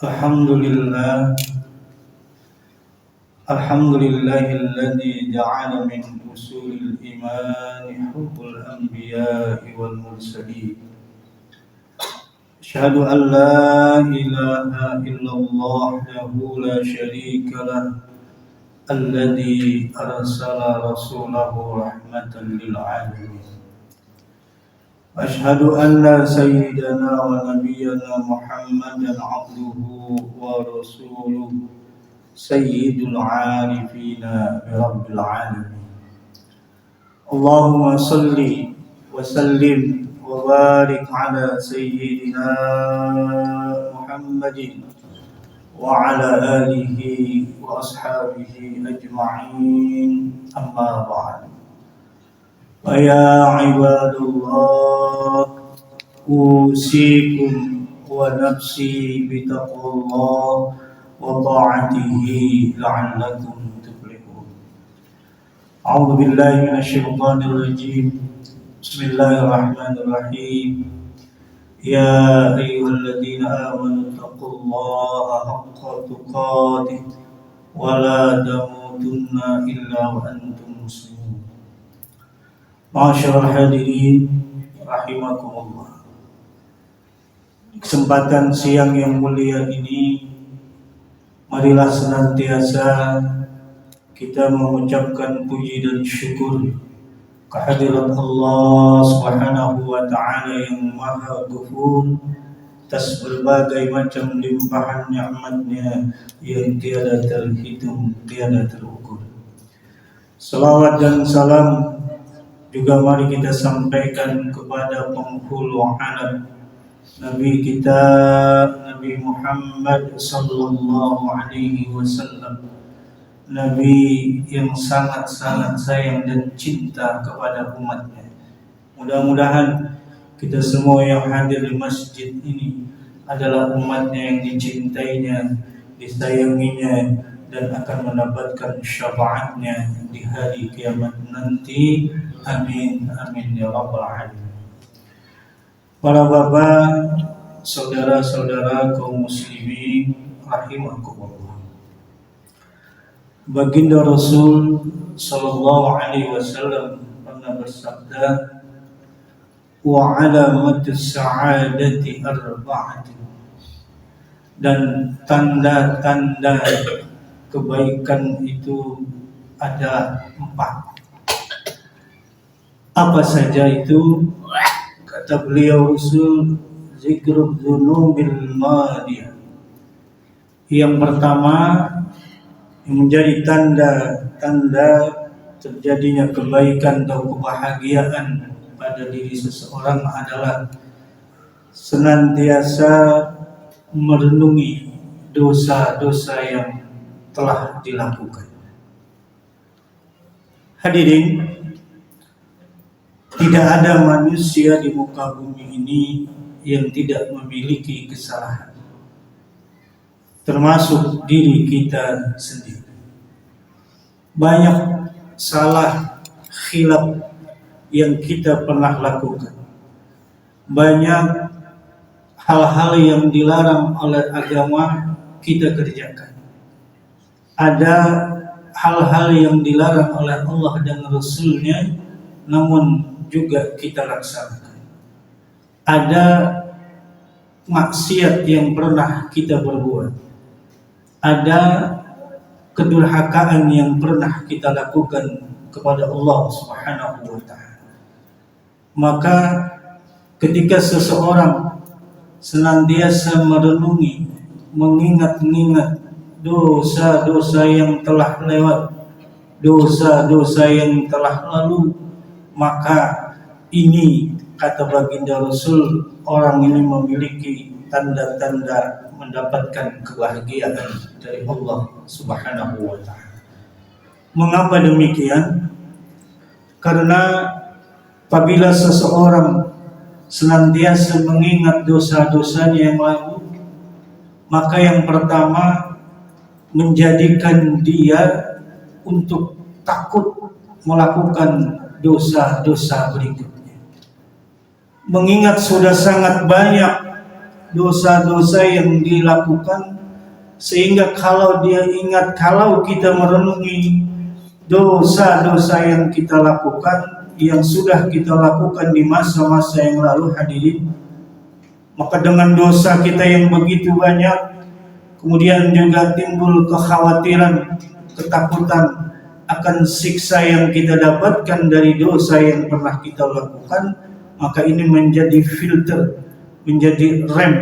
Alhamdulillah, alhamdulillahilladzi ja'ala min usulil iman hubbul anbiya'i wal mursalin. Asyhadu an la ilaha illallah wahdahu la syarika lah, alladzi arsala rasulahu rahmatan lil alamin. Asyhadu anna sayyidana wa nabiyyana Muhammadan abduhu wa rasuluhu sayyidul arifina bi rabbil alamin. Allahumma salli wa sallim wa barik ala sayyidina Muhammadin wa ala alihi wa ashabihi ajma'in, amma ba'd. Ya ibadallah, usikum wa nafsi bitaqwallah wa ta'atihi la'allakum tuflihun. A'udzu billahi minasyaitonir rajim. Bismillahirrahmanirrahim. Ya ayyuhalladzina amanu taqullaha haqqa tuqatih wa la tamutunna illa wa antum muslimun. Ma'asyiral hadirin rahimakumullah. Kesempatan siang yang mulia ini, marilah senantiasa kita mengucapkan puji dan syukur kehadirat Allah Subhanahu wa ta'ala yang Maha Ghafur atas berbagai macam limpahan nikmatnya yang tiada terhitung, tiada terukur. Salawat dan salam juga mari kita sampaikan kepada penghulu alam Nabi kita, Nabi Muhammad sallallahu alaihi wasallam, Nabi yang sangat-sangat sayang dan cinta kepada umatnya. Mudah-mudahan kita semua yang hadir di masjid ini adalah umatnya yang dicintainya, disayanginya, dan akan mendapatkan syafaatnya di hari kiamat nanti. Amin, amin ya rabbal alamin. Para bapak, saudara-saudara kaum muslimin rahimakumullah. Baginda Rasul sallallahu alaihi wasallam pernah bersabda, wa alamatus sa'adati arba'atun, dan tanda-tanda kebaikan itu ada 4. Apa saja itu? Kata beliau Rasul, zikrul dzunubil madiyah. Yang pertama yang menjadi tanda terjadinya kebaikan atau kebahagiaan pada diri seseorang adalah senantiasa merenungi dosa-dosa yang telah dilakukan. Hadirin, tidak ada manusia di muka bumi ini yang tidak memiliki kesalahan, termasuk diri kita sendiri. Banyak salah khilaf yang kita pernah lakukan. Banyak hal-hal yang dilarang oleh agama kita kerjakan. Ada hal-hal yang dilarang oleh Allah dan Rasul-Nya, namun juga kita laksanakan. Ada maksiat yang pernah kita berbuat. Ada kedurhakaan yang pernah kita lakukan kepada Allah Subhanahu wa ta'ala. Maka ketika seseorang senantiasa merenungi, mengingat-ingat dosa-dosa yang telah lewat, dosa-dosa yang telah lalu, maka ini kata baginda Rasul, orang ini memiliki tanda-tanda mendapatkan kebahagiaan dari Allah Subhanahu wa ta'ala. Mengapa demikian? Karena apabila seseorang senantiasa mengingat dosa-dosanya yang lalu, maka yang pertama menjadikan dia untuk takut melakukan dosa-dosa berikutnya. Mengingat sudah sangat banyak dosa-dosa yang dilakukan, sehingga kalau dia ingat, kalau kita merenungi dosa-dosa yang kita lakukan, yang sudah kita lakukan di masa-masa yang lalu, hadirin, maka dengan dosa kita yang begitu banyak, kemudian juga timbul kekhawatiran, ketakutan akan siksa yang kita dapatkan dari dosa yang pernah kita lakukan, maka ini menjadi filter, menjadi rem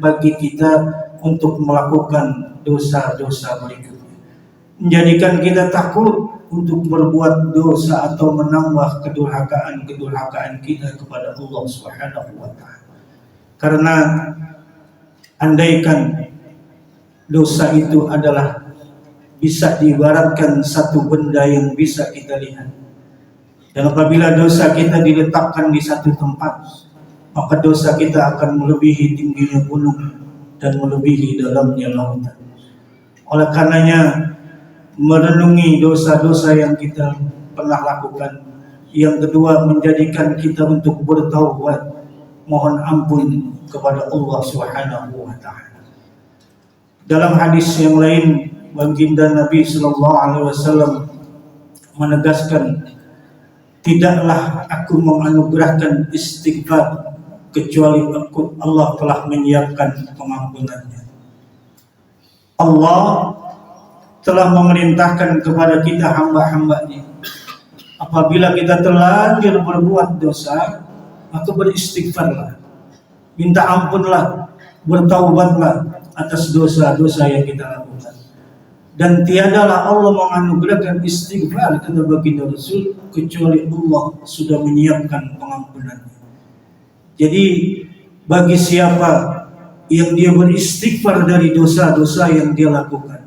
bagi kita untuk melakukan dosa-dosa berikutnya, menjadikan kita takut untuk berbuat dosa atau menambah kedurhakaan kita kepada Allah Subhanahu wa taala. Karena andaikan dosa itu adalah bisa diibaratkan satu benda yang bisa kita lihat, dan apabila dosa kita diletakkan di satu tempat, maka dosa kita akan melebihi tingginya gunung dan melebihi dalamnya lautan. Oleh karenanya, merenungi dosa-dosa yang kita pernah lakukan. Yang kedua, menjadikan kita untuk bertaubat, mohon ampun kepada Allah Subhanahu wa taala. Dalam hadis yang lain, baginda Nabi sallallahu alaihi wasallam menegaskan, tidaklah aku menganugerahkan istighfar kecuali Allah telah menyiapkan pengampunannya. Allah telah memerintahkan kepada kita hamba-hambanya, apabila kita terlanjur berbuat dosa, maka beristighfarlah, minta ampunlah, bertaubatlah atas dosa-dosa yang kita lakukan. Dan tiadalah Allah menganugerahkan istighfar, kata baginda Rasul, kecuali Allah sudah menyiapkan pengampunannya. Jadi bagi siapa yang dia beristighfar dari dosa-dosa yang dia lakukan,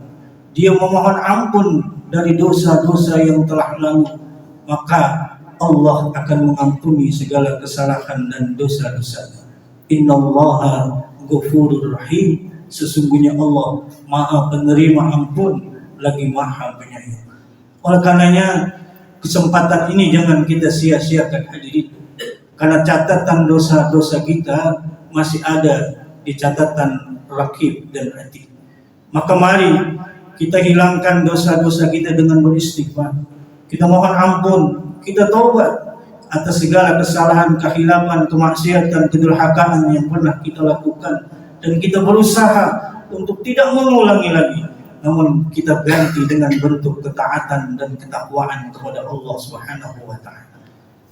dia memohon ampun dari dosa-dosa yang telah lalu, maka Allah akan mengampuni segala kesalahan dan dosa-dosa. Innallaha ghafurur rahim. Sesungguhnya Allah Maha penerima ampun lagi Maha penyayang. Oleh karenanya, kesempatan ini jangan kita sia-siakan, hadirin. Karena catatan dosa-dosa kita masih ada di catatan Raqib dan Atid. Maka mari kita hilangkan dosa-dosa kita dengan beristighfar. Kita mohon ampun, kita taubat atas segala kesalahan, kehilapan, kemaksiatan, kedurhakaan yang pernah kita lakukan, dan kita berusaha untuk tidak mengulangi lagi, namun kita ganti dengan bentuk ketaatan dan ketakwaan kepada Allah Subhanahu wa taala.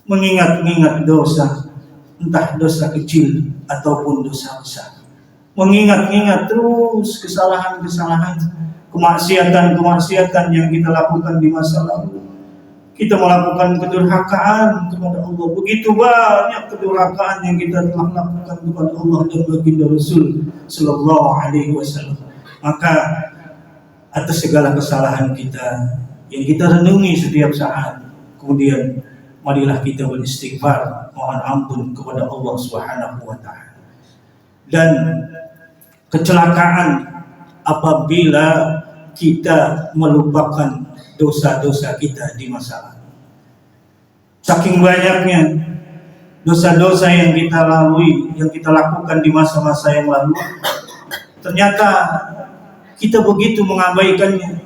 Mengingat-ingat dosa, entah dosa kecil ataupun dosa besar. Mengingat-ingat terus kesalahan-kesalahan, kemaksiatan-kemaksiatan yang kita lakukan di masa lalu. Kita melakukan kedurhakaan kepada Allah. Begitu banyak kedurhakaan yang kita telah lakukan kepada Allah dan baginda Rasul sallallahu alaihi wasallam. Maka atas segala kesalahan kita yang kita renungi setiap saat, kemudian marilah kita beristighfar, mohon ampun kepada Allah Subhanahu wa taala. Dan kecelakaan apabila kita melupakan dosa-dosa kita di masa lalu. Saking banyaknya dosa-dosa yang kita lalui, yang kita lakukan di masa-masa yang lalu, ternyata kita begitu mengabaikannya,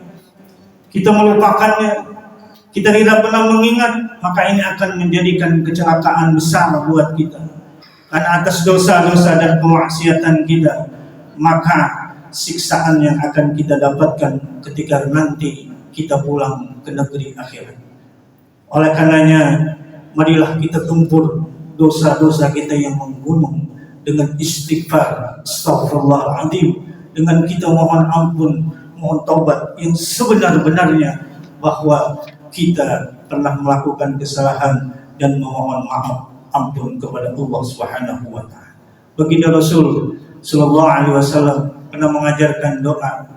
kita melupakannya, kita tidak pernah mengingat, maka ini akan menjadikan kecelakaan besar buat kita. Karena atas dosa-dosa dan kemaksiatan kita, maka siksaan yang akan kita dapatkan ketika nanti kita pulang ke negeri akhirat. Oleh karenanya, marilah kita tempur dosa-dosa kita yang membunuh dengan istighfar, astaghfirullahaladzim, dengan kita mohon ampun, mohon taubat yang sebenar-benarnya bahwa kita pernah melakukan kesalahan dan memohon maaf ampun kepada Allah Subhanahu wa taala. Baginda Rasul sallallahu alaihi wasallam pernah mengajarkan doa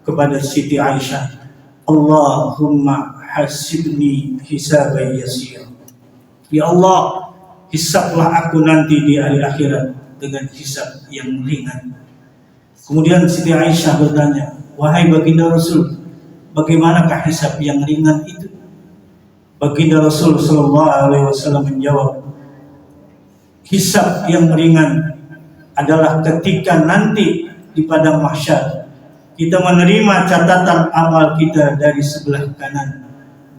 kepada Siti Aisyah, Allahumma hasibni hisaban yasir. Ya Allah, hisablah aku nanti di hari akhirat dengan hisab yang ringan. Kemudian Siti Aisyah bertanya, wahai baginda Rasul, bagaimanakah hisab yang ringan itu? Baginda Rasul sallallahu alaihi wasallam menjawab, hisab yang ringan adalah ketika nanti di padang mahsyar kita menerima catatan amal kita dari sebelah kanan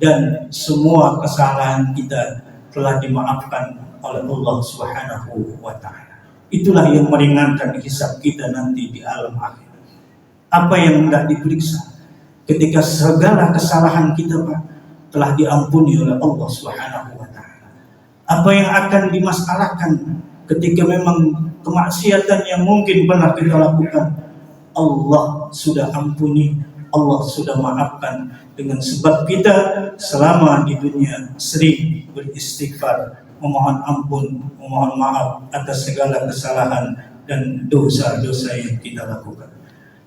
dan semua kesalahan kita telah dimaafkan oleh Allah Subhanahu wa taala. Itulah yang meringankan hisab kita nanti di alam akhir. Apa yang hendak diperiksa ketika segala kesalahan kita Pak telah diampuni oleh Allah Subhanahu wa taala. Apa yang akan dimasalahkan ketika memang kemaksiatan yang mungkin pernah kita lakukan, Allah sudah ampuni, Allah sudah maafkan dengan sebab kita selama di dunia sering beristighfar, memohon ampun, memohon maaf atas segala kesalahan dan dosa-dosa yang kita lakukan.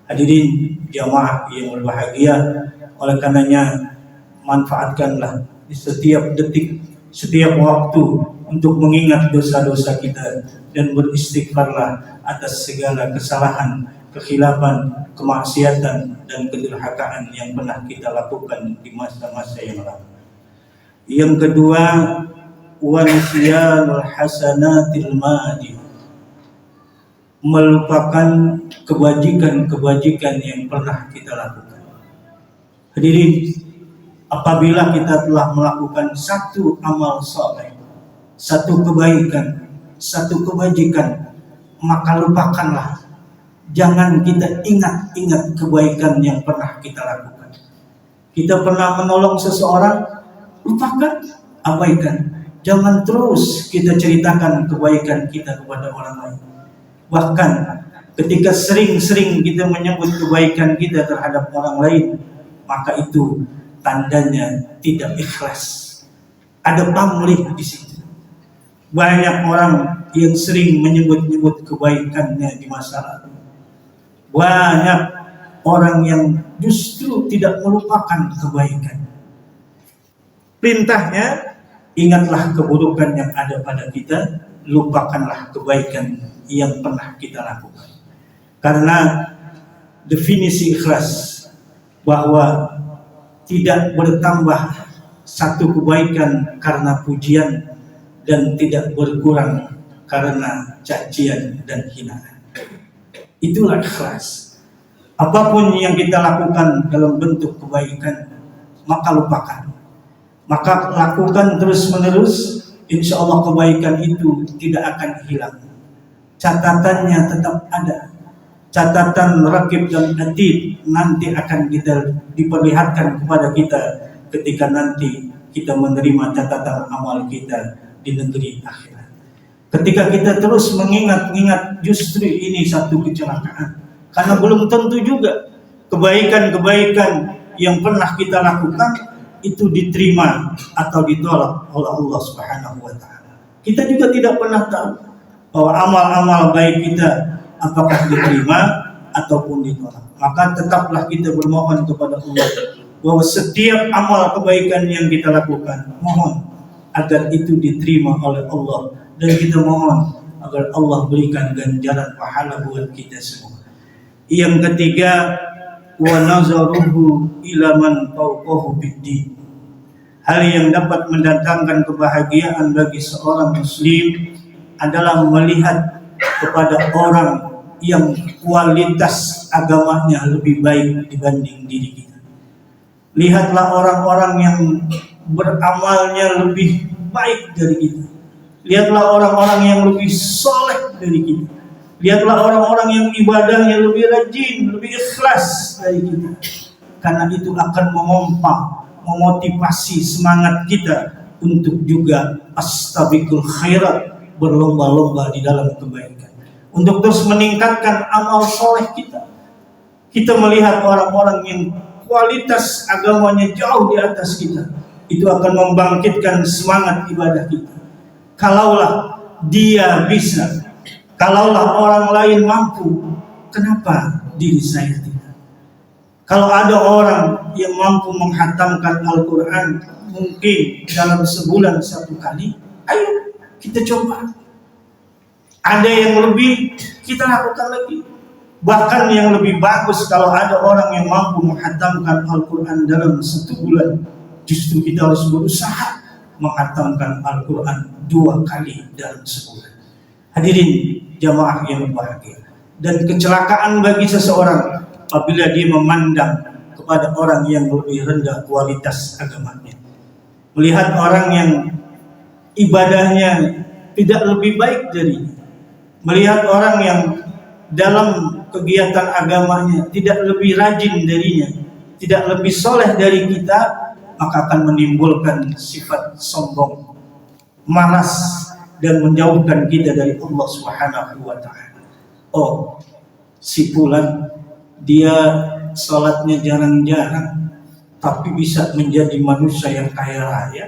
Hadirin jamaah yang berbahagia, oleh karenanya manfaatkanlah di setiap detik, setiap waktu untuk mengingat dosa-dosa kita dan beristighfarlah atas segala kesalahan, kekhilafan, kemaksiatan dan kedurhakaan yang pernah kita lakukan di masa-masa yang lalu. Yang kedua, wa nisyanul hasanatil madi, melupakan kebajikan-kebajikan yang pernah kita lakukan. Hadirin, apabila kita telah melakukan satu amal saleh, satu kebaikan, satu kebajikan, maka lupakanlah. Jangan kita ingat-ingat kebaikan yang pernah kita lakukan. Kita pernah menolong seseorang, lupakan, abaikan. Jangan terus kita ceritakan kebaikan kita kepada orang lain. Bahkan ketika sering-sering kita menyebut kebaikan kita terhadap orang lain, maka itu tandanya tidak ikhlas. Ada pamrih di situ. Banyak orang yang sering menyebut-nyebut kebaikannya di masa lalu. Banyak orang yang justru tidak melupakan kebaikan. Perintahnya, ingatlah keburukan yang ada pada kita, lupakanlah kebaikan yang pernah kita lakukan. Karena definisi ikhlas bahwa tidak bertambah satu kebaikan karena pujian dan tidak berkurang karena cacian dan hinaan. Itulah ikhlas. Apapun yang kita lakukan dalam bentuk kebaikan, maka lupakan. Maka lakukan terus-menerus, insya Allah kebaikan itu tidak akan hilang. Catatannya tetap ada. Catatan rakib dan atid nanti akan kita diperlihatkan kepada kita ketika nanti kita menerima catatan amal kita di negeri akhirat. Ketika kita terus mengingat-ingat justru ini satu kecelakaan. Karena belum tentu juga kebaikan-kebaikan yang pernah kita lakukan itu diterima atau ditolak oleh Allah Subhanahu wa taala. Kita juga tidak pernah tahu bahwa amal-amal baik kita apakah diterima ataupun ditolak. Maka tetaplah kita bermohon kepada Allah bahwa setiap amal kebaikan yang kita lakukan, mohon agar itu diterima oleh Allah. Dan kita mohon agar Allah berikan ganjaran pahala buat kita semua. Yang ketiga, wa nazaruhu ila man fawqahu bid-din. Hal yang dapat mendatangkan kebahagiaan bagi seorang muslim adalah melihat kepada orang yang kualitas agamanya lebih baik dibanding diri kita. Lihatlah orang-orang yang beramalnya lebih baik dari kita. Lihatlah orang-orang yang lebih soleh dari kita. Lihatlah orang-orang yang ibadahnya lebih rajin, lebih ikhlas dari kita. Karena itu akan memompa, memotivasi semangat kita untuk juga astabiqul khairat, berlomba-lomba di dalam kebaikan. Untuk terus meningkatkan amal soleh kita. Kita melihat orang-orang yang kualitas agamanya jauh di atas kita. Itu akan membangkitkan semangat ibadah kita. Kalaulah dia bisa, kalaulah orang lain mampu, kenapa diri saya tidak? Kalau ada orang yang mampu menghatamkan Al-Quran mungkin dalam sebulan 1 kali, ayo kita coba. Ada yang lebih, kita lakukan lagi. Bahkan yang lebih bagus kalau ada orang yang mampu menghatamkan Al-Quran dalam 1 bulan, justru kita harus berusaha menghatamkan Al-Quran 2 kali dalam sebulan. Hadirin jamaah yang bahagia. Dan kecelakaan bagi seseorang apabila dia memandang kepada orang yang lebih rendah kualitas agamanya. Melihat orang yang ibadahnya tidak lebih baik darinya. Melihat orang yang dalam kegiatan agamanya tidak lebih rajin darinya, tidak lebih soleh dari kita, maka akan menimbulkan sifat sombong, malas, dan menjauhkan kita dari Allah Subhanahu wa ta'ala. Oh, si fulan dia salatnya jarang-jarang tapi bisa menjadi manusia yang kaya raya.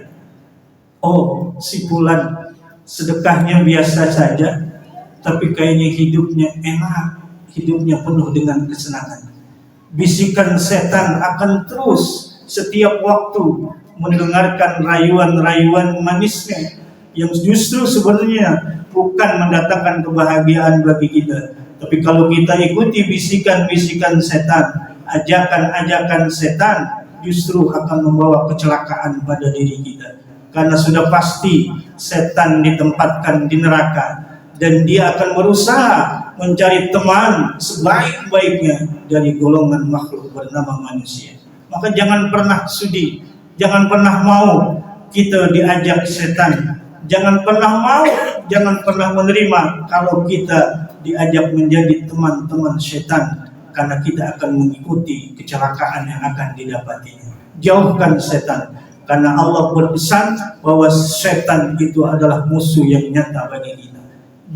Oh, si fulan sedekahnya biasa saja tapi kayaknya hidupnya enak, hidupnya penuh dengan kesenangan. Bisikan setan akan terus setiap waktu mendengarkan rayuan-rayuan manisnya yang justru sebenarnya bukan mendatangkan kebahagiaan bagi kita. Tapi kalau kita ikuti bisikan-bisikan setan, ajakan-ajakan setan, justru akan membawa kecelakaan pada diri kita. Karena sudah pasti setan ditempatkan di neraka dan dia akan berusaha mencari teman sebaik-baiknya dari golongan makhluk bernama manusia. Maka jangan pernah sudi, jangan pernah mau kita diajak setan. Jangan pernah mau, jangan pernah menerima kalau kita diajak menjadi teman-teman setan, karena kita akan mengikuti kecelakaan yang akan didapatinya. Jauhkan setan, karena Allah berpesan bahwa setan itu adalah musuh yang nyata bagi kita.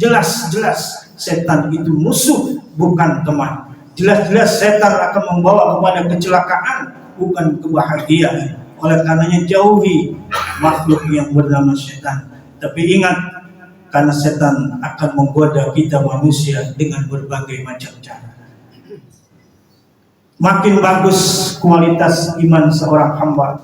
Jelas-jelas setan itu musuh, bukan teman. Jelas-jelas setan akan membawa kepada kecelakaan, bukan kebahagiaan. Oleh karenanya jauhi makhluk yang bernama setan. Tapi ingat, karena setan akan menggoda kita manusia dengan berbagai macam cara. Makin bagus kualitas iman seorang hamba,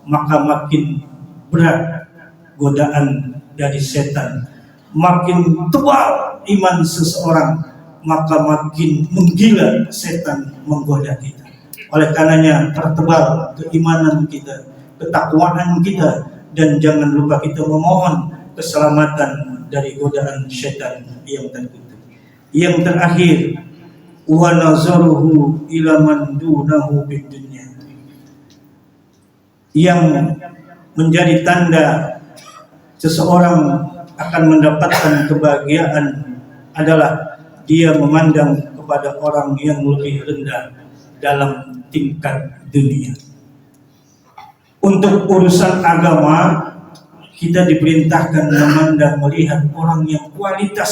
maka makin berat godaan dari setan. Makin tebal iman seseorang, maka makin menggila setan menggoda kita. Oleh karenanya pertebal keimanan kita, ketakwaan kita, dan jangan lupa kita memohon keselamatan dari godaan setan yang terkutuk. Yang terakhir, wa nazaruhu ila man dunahu fid dunya. Yang menjadi tanda seseorang akan mendapatkan kebahagiaan adalah dia memandang kepada orang yang lebih rendah dalam tingkat dunia. Untuk urusan agama, kita diperintahkan memandang, melihat orang yang kualitas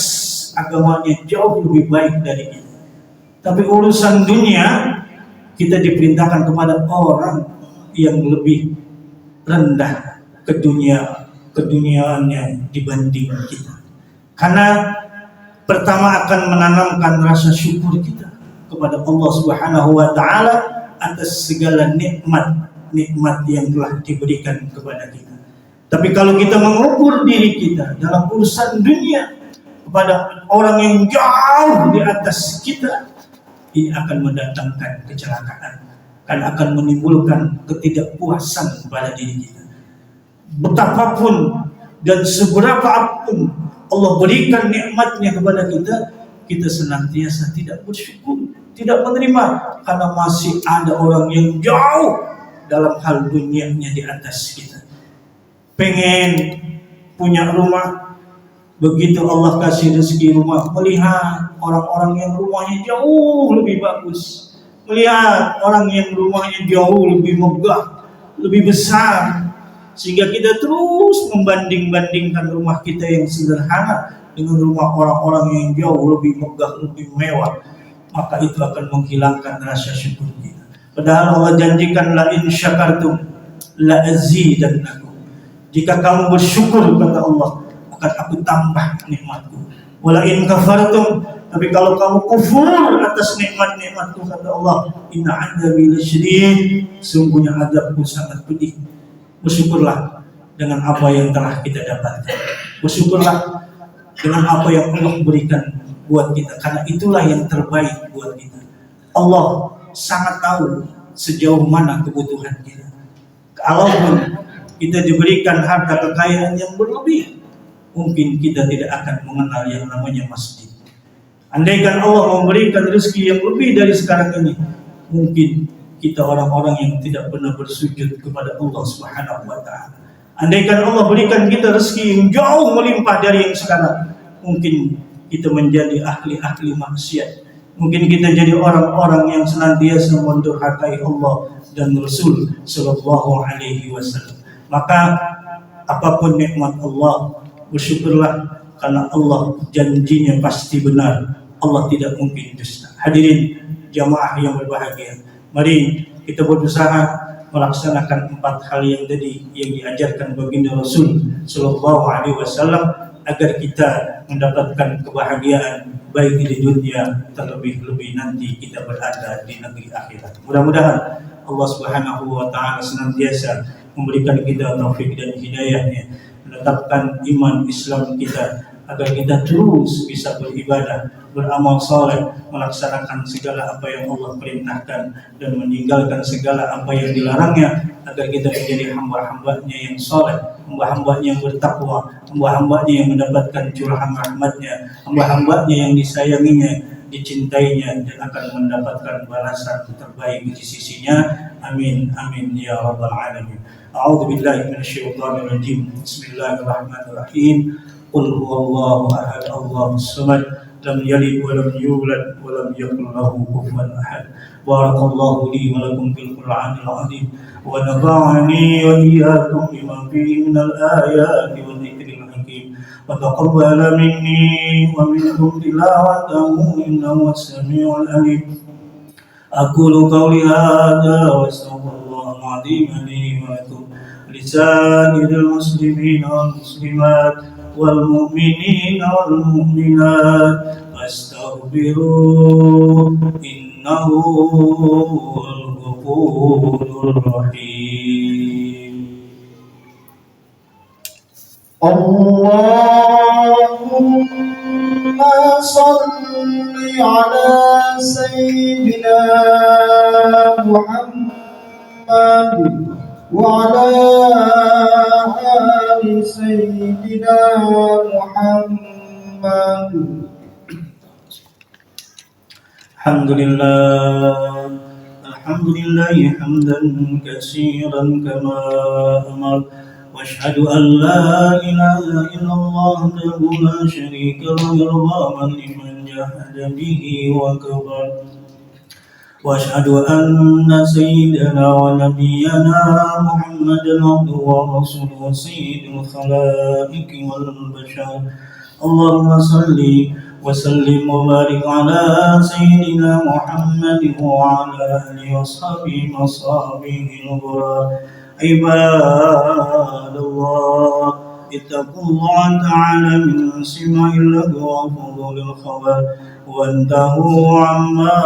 agamanya jauh lebih baik dari kita. Tapi urusan dunia, kita diperintahkan kepada orang yang lebih rendah keduniaannya dibanding kita. Karena pertama akan menanamkan rasa syukur kita kepada Allah Subhanahu wa ta'ala atas segala nikmat yang telah diberikan kepada kita. Tapi kalau kita mengukur diri kita dalam urusan dunia kepada orang yang jauh di atas kita, ini akan mendatangkan kecelakaan, dan akan menimbulkan ketidakpuasan pada diri kita. Betapapun dan seberapa apapun Allah berikan nikmatnya kepada kita, kita senantiasa tidak bersyukur, tidak menerima, karena masih ada orang yang jauh dalam hal dunianya di atas kita. Pengen punya rumah, begitu Allah kasih rezeki rumah, melihat orang-orang yang rumahnya jauh lebih bagus, melihat orang yang rumahnya jauh lebih megah, lebih besar, sehingga kita terus membanding-bandingkan rumah kita yang sederhana dengan rumah orang-orang yang jauh lebih megah, lebih mewah. Maka itu akan menghilangkan rasa syukur kita. Padahal Allah janjikan, la in syakartum la azidannakum. Jika kamu bersyukur kata Allah, akan aku tambah nikmatku. Wala in kafartum, tapi kalau kamu kufur atas nikmat-nikmatku kata Allah, inna adzabi lasyadid, sungguhnya azabku sangat pedih. Bersyukurlah dengan apa yang telah kita dapatkan. Bersyukurlah dengan apa yang Allah berikan buat kita, karena itulah yang terbaik buat kita. Allah sangat tahu sejauh mana kebutuhan kita. Kalaupun kita diberikan harta kekayaan yang berlebih, mungkin kita tidak akan mengenal yang namanya masjid. Andaikan Allah memberikan rezeki yang lebih dari sekarang ini, mungkin kita orang-orang yang tidak pernah bersujud kepada Allah Subhanahu wa taala. Andaikan Allah berikan kita rezeki yang jauh melimpah dari yang sekarang, mungkin kita menjadi ahli-ahli maksiat. Mungkin kita jadi orang-orang yang senantiasa mendurhakai Allah dan Rasul sallallahu alaihi wasallam. Maka apapun nikmat Allah, bersyukurlah karena Allah janjinya pasti benar. Allah tidak mungkin dusta. Hadirin jamaah yang berbahagia, mari kita berusaha melaksanakan 4 hal yang tadi yang diajarkan baginda Rasul sallallahu alaihi wasallam agar kita mendapatkan kebahagiaan baik di dunia, terlebih-lebih nanti kita berada di negeri akhirat. Mudah-mudahan Allah Subhanahu wa taala senantiasa memberikan kita taufik dan hidayahnya, menetapkan iman Islam kita agar kita terus bisa beribadah, beramal saleh, melaksanakan segala apa yang Allah perintahkan dan meninggalkan segala apa yang dilarangnya, agar kita menjadi hamba-hambanya yang saleh, hamba-hambanya yang bertakwa, hamba-hambanya yang mendapatkan curahan rahmatnya, hamba-hambanya yang disayanginya, dicintainya, dan akan mendapatkan balasan terbaik di sisinya. Amin amin ya rabbal alamin. A'udzu billahi minasyaitonir rajim. Bismillahirrahmanirrahim. Qul huwallahu ahad, Allahus samad, lam yalid wa lam yulad wa lam yakul lahu kufuwan ahad. Barakallahu li wa lakum fil Qur'anil azim wa nafa'ani wa iyyakum bima fihi minal ayati wa dzikril hakim. Wa taqabbala minni wa minkum tilawatahu innahu as-sami'ul alim. Aqulu qawli hadza wa astaghfirullahal azim li wa lakum lisanil muslimin wal muslimat wal mu'minina wal mu'minat fastaghfiruh innahu huwal ghafurur rahim. Allahumma salli ala sayyidina Muhammad وعلى آل سيدنا محمد. الحمد لله حمدا كثيرا كما أمر واشهد أن لا إله إلا الله وحده لا شريك له يرضى لمن جاهد به وكفر واشهد ان سيدنا ونبينا محمدا عبده ورسوله سيد الخلائق والبشر. اللهم صل وسلم وبارك على سيدنا محمد وعلى اله وصحبه وصحبه الغرار. عباد الله اتقوا الله تعالى من سماع اللغو وفضول الخبر وانتهوا عما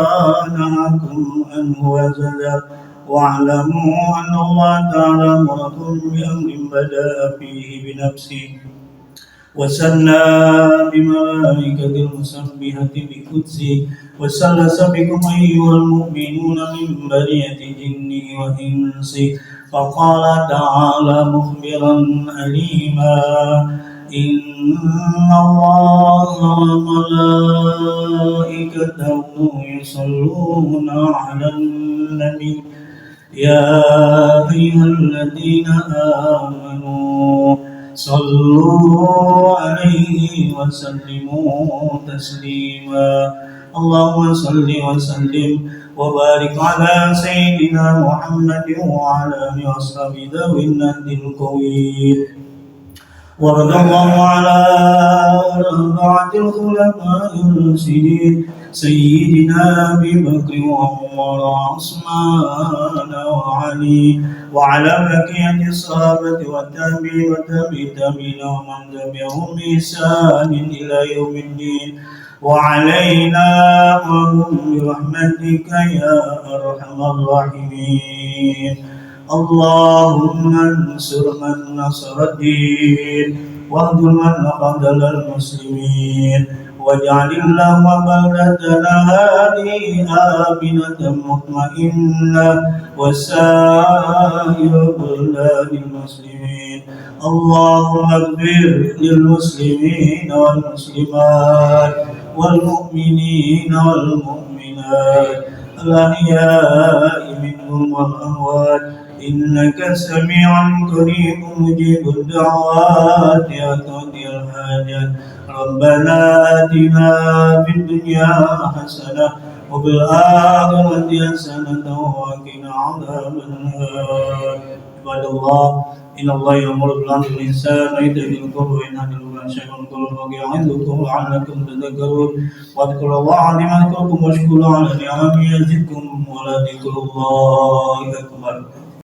نهاكم عنه وزجر واعلموا ان الله تعالى امركم بامر بدا فيه بنفسه وسنى بملائكة المسبحة بقدسه وسلس بكم أيها المؤمنون من برية جنه وإنسه فقال تعالى مخبرا أليما إن الله وملائكته يصلون على النبي يا أيها الذين آمنوا صلوا عليه وسلموا تسليما. اللهم صل وسلم وبارك على سيدنا محمد وعلى آله وصحبه ذوي النهج القويم. وارض الله على أربعة الخلفاء الراشدين سيدنا أبي بكر وعمر وعثمان وعلي وعلى بقية الصحابة والتابعين والتابعين ومن تبعهم بإحسان إلى يوم الدين وعلينا وهم برحمتك يا أرحم الراحمين. اللهم انصر من نصر الدين واخذل من خذل المسلمين واجعل اللهم بلدتنا هذه آمنة مطمئنة وسائر بلدان المسلمين. اللهم اغفر للمسلمين والمسلمات والمؤمنين والمؤمنات الأحياء منهم والأموات إنك سميع قريب مجيب الدعوات يا قاضي الحاجات. ربنا آتنا في الدنيا حسنة وفي الآخرة حسنة وقنا عذاب النار. عباد الله إن الله يأمر بالعدل والإحسان وإيتاء ذي القربى وينهى عن الفحشاء والمنكر يعظكم لعلكم تذكرون. واذكروا الله العظيم يذكركم واشكروه على نعمه يزدكم ولذكر الله أكبر.